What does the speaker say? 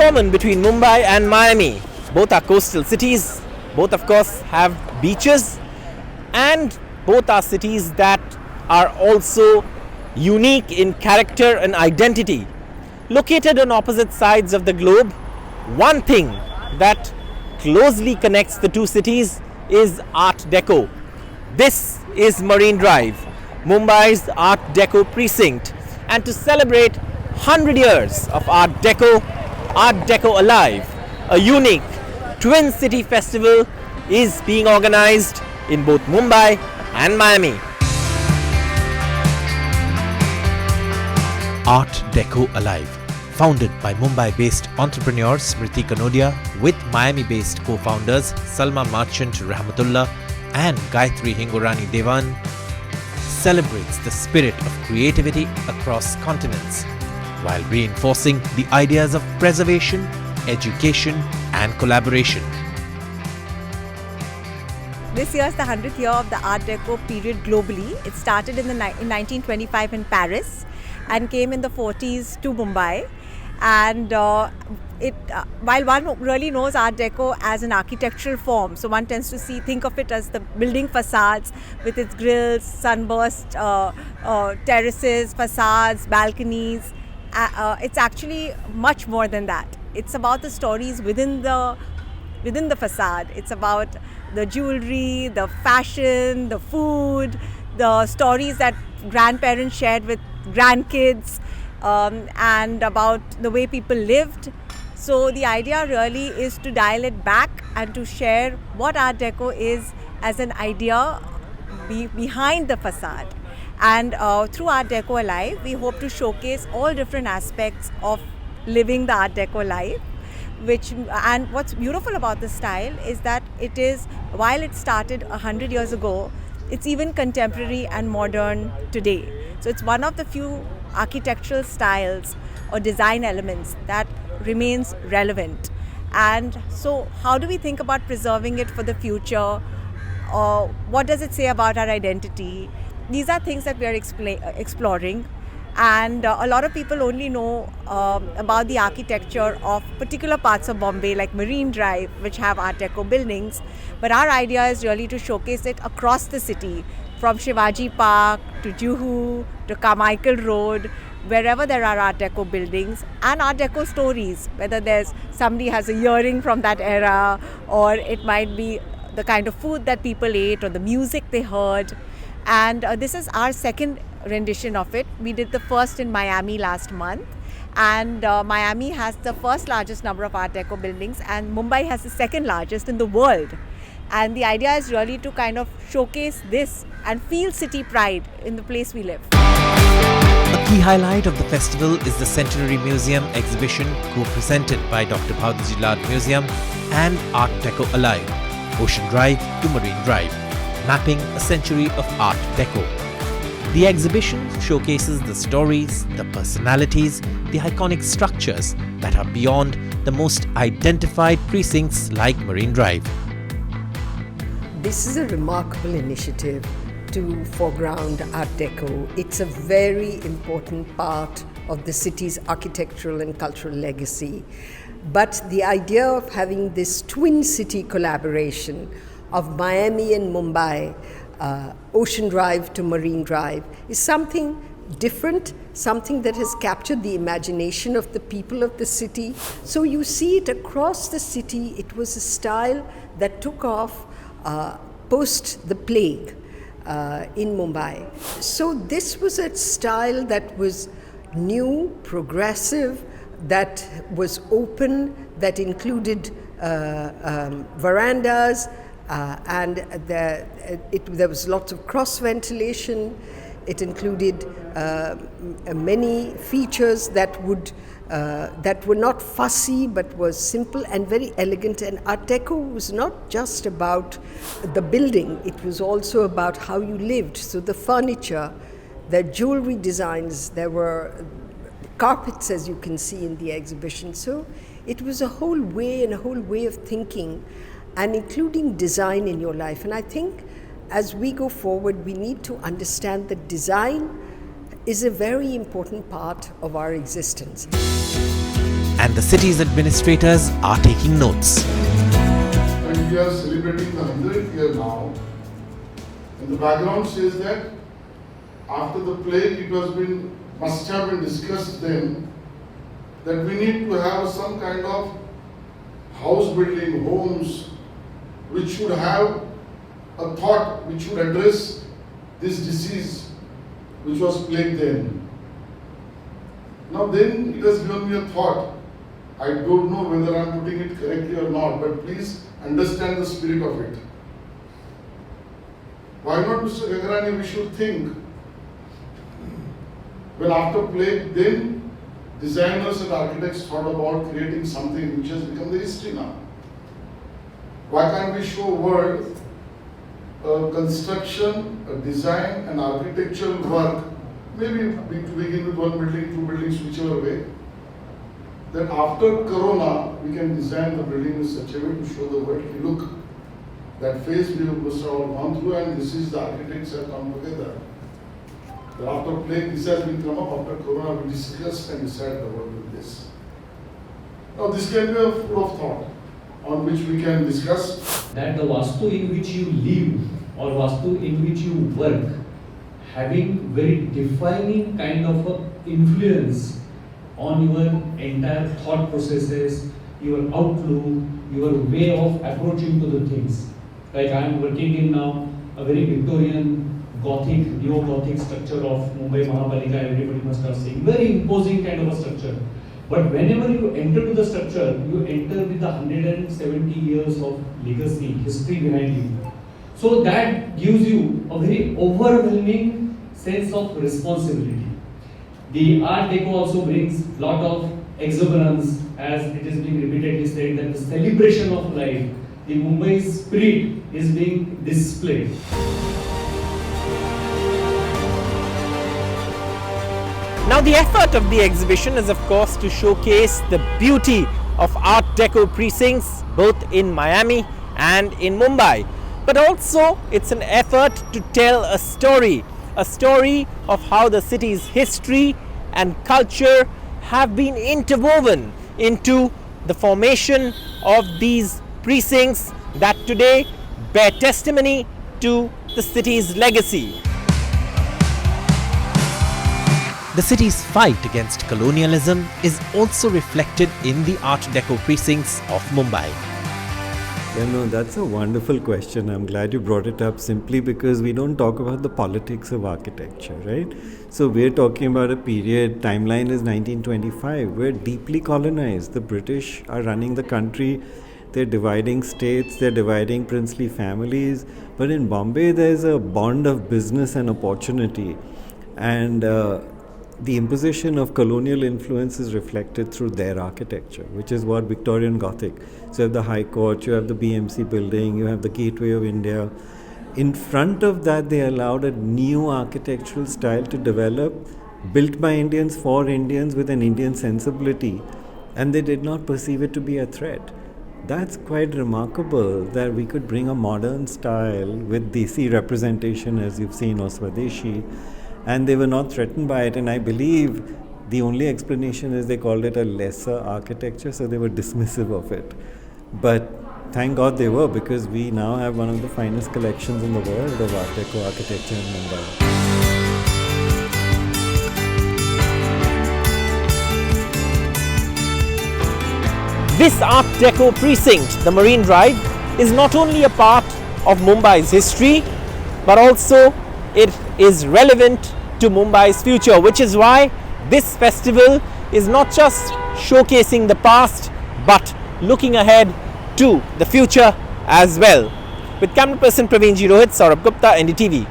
common between Mumbai and Miami? Both are coastal cities, both of course have beaches, and both are cities that are also unique in character and identity. Located on opposite sides of the globe, one thing that closely connects the two cities is Art Deco. This is Marine Drive, Mumbai's Art Deco precinct, and to celebrate 100 years of Art Deco Alive, a unique twin city festival is being organized in both Mumbai and Miami. Art Deco Alive, founded by Mumbai-based entrepreneur Smriti Kanodia with Miami-based co-founders Salma Marchant Rahmatullah and Gayatri Hingorani Devan, celebrates the spirit of creativity across continents while reinforcing the ideas of preservation, education and collaboration. This year is the 100th year of the Art Deco period globally. It started in 1925 in Paris and came in the 40s to Mumbai. And while one really knows Art Deco as an architectural form, so one tends to think of it as the building facades with its grills, sunburst terraces, facades, balconies. It's actually much more than that. It's about the stories within the facade. It's about the jewelry, the fashion, the food, the stories that grandparents shared with grandkids, and about the way people lived. So the idea really is to dial it back and to share what Art Deco is as an idea behind the facade. And through Art Deco Alive, we hope to showcase all different aspects of living the Art Deco life. And what's beautiful about this style is that it is, while it started 100 years ago, it's even contemporary and modern today. So it's one of the few architectural styles or design elements that remains relevant. And so how do we think about preserving it for the future? Or what does it say about our identity? These are things that we are exploring. And a lot of people only know about the architecture of particular parts of Bombay, like Marine Drive, which have Art Deco buildings. But our idea is really to showcase it across the city, from Shivaji Park to Juhu to Carmichael Road, wherever there are Art Deco buildings and Art Deco stories, whether there's somebody has a earring from that era, or it might be the kind of food that people ate or the music they heard. And this is our second rendition of it. We did the first in Miami last month, and Miami has the first largest number of Art Deco buildings, and Mumbai has the second largest in the world. And the idea is really to kind of showcase this and feel city pride in the place we live. A key highlight of the festival is the Centenary Museum exhibition co-presented by Dr. Bhavdaji Lad Museum and Art Deco Alive, Ocean Drive to Marine Drive, mapping a century of Art Deco. The exhibition showcases the stories, the personalities, the iconic structures that are beyond the most identified precincts like Marine Drive. This is a remarkable initiative to foreground Art Deco. It's a very important part of the city's architectural and cultural legacy. But the idea of having this twin city collaboration of Miami and Mumbai, Ocean Drive to Marine Drive, is something different, something that has captured the imagination of the people of the city. So you see it across the city. It was a style that took off post the plague in Mumbai. So this was a style that was new, progressive, that was open, that included verandas, and there was lots of cross ventilation. It included many features that were not fussy but was simple and very elegant. And Art Deco was not just about the building, it was also about how you lived. So the furniture, the jewelry designs, there were carpets, as you can see in the exhibition. So it was a whole way of thinking, and including design in your life. And I think as we go forward, we need to understand that design is a very important part of our existence. and the city's administrators are taking notes. And we are celebrating the 100th year now. And the background says that after the plague, must have been discussed then that we need to have some kind of house building, homes, which should have a thought which should address this disease which was plague then. Now then it has given me a thought. I don't know whether I am putting it correctly or not, but please understand the spirit of it. Why not, Mr. Gagrani, we should think, when after plague, then designers and architects thought about creating something which has become the history now. Why can't we show world a construction, a design, and architectural work, maybe to begin with one building, two buildings, whichever way, that after Corona, we can design the building in such a way to show the world, look, that phase we must have all gone through, and this is the architects have come together. That after plague, this has been come up, after Corona, we discussed and decided the world with this. Now this can be a food of thought on which we can discuss. That the Vastu in which you live or Vastu in which you work having very defining kind of a influence on your entire thought processes, your outlook, your way of approaching to the things. Like I am working in now a very Victorian Gothic, neo-Gothic structure of Mumbai Mahapalika, everybody must have seen. Very imposing kind of a structure. But whenever you enter to the structure, you enter with the 170 years of legacy, history behind you. So that gives you a very overwhelming sense of responsibility. The Art Deco also brings a lot of exuberance, as it is being repeatedly said that the celebration of life, the Mumbai spirit is being displayed. Now the effort of the exhibition is of course to showcase the beauty of Art Deco precincts both in Miami and in Mumbai. But also it's an effort to tell a story of how the city's history and culture have been interwoven into the formation of these precincts that today bear testimony to the city's legacy. The city's fight against colonialism is also reflected in the Art Deco precincts of Mumbai. Yeah, no, that's a wonderful question. I'm glad you brought it up simply because we don't talk about the politics of architecture, right? So we're talking about a period, timeline is 1925, we're deeply colonized. The British are running the country, they're dividing states, they're dividing princely families. But in Bombay, there's a bond of business and opportunity. And the imposition of colonial influence is reflected through their architecture, which is what Victorian Gothic. So you have the High Court, you have the BMC building, you have the Gateway of India. In front of that, they allowed a new architectural style to develop, built by Indians for Indians with an Indian sensibility, and they did not perceive it to be a threat. That's quite remarkable that we could bring a modern style with Desi representation, as you've seen, or Swadeshi, and they were not threatened by it. And I believe the only explanation is they called it a lesser architecture, so they were dismissive of it. But thank God they were, because we now have one of the finest collections in the world of Art Deco architecture in Mumbai. This Art Deco precinct, the Marine Drive, is not only a part of Mumbai's history, but also it is relevant to Mumbai's future, which is why this festival is not just showcasing the past, but looking ahead to the future as well. With camera person Praveen Ji Rohit, Saurabh Gupta, NDTV.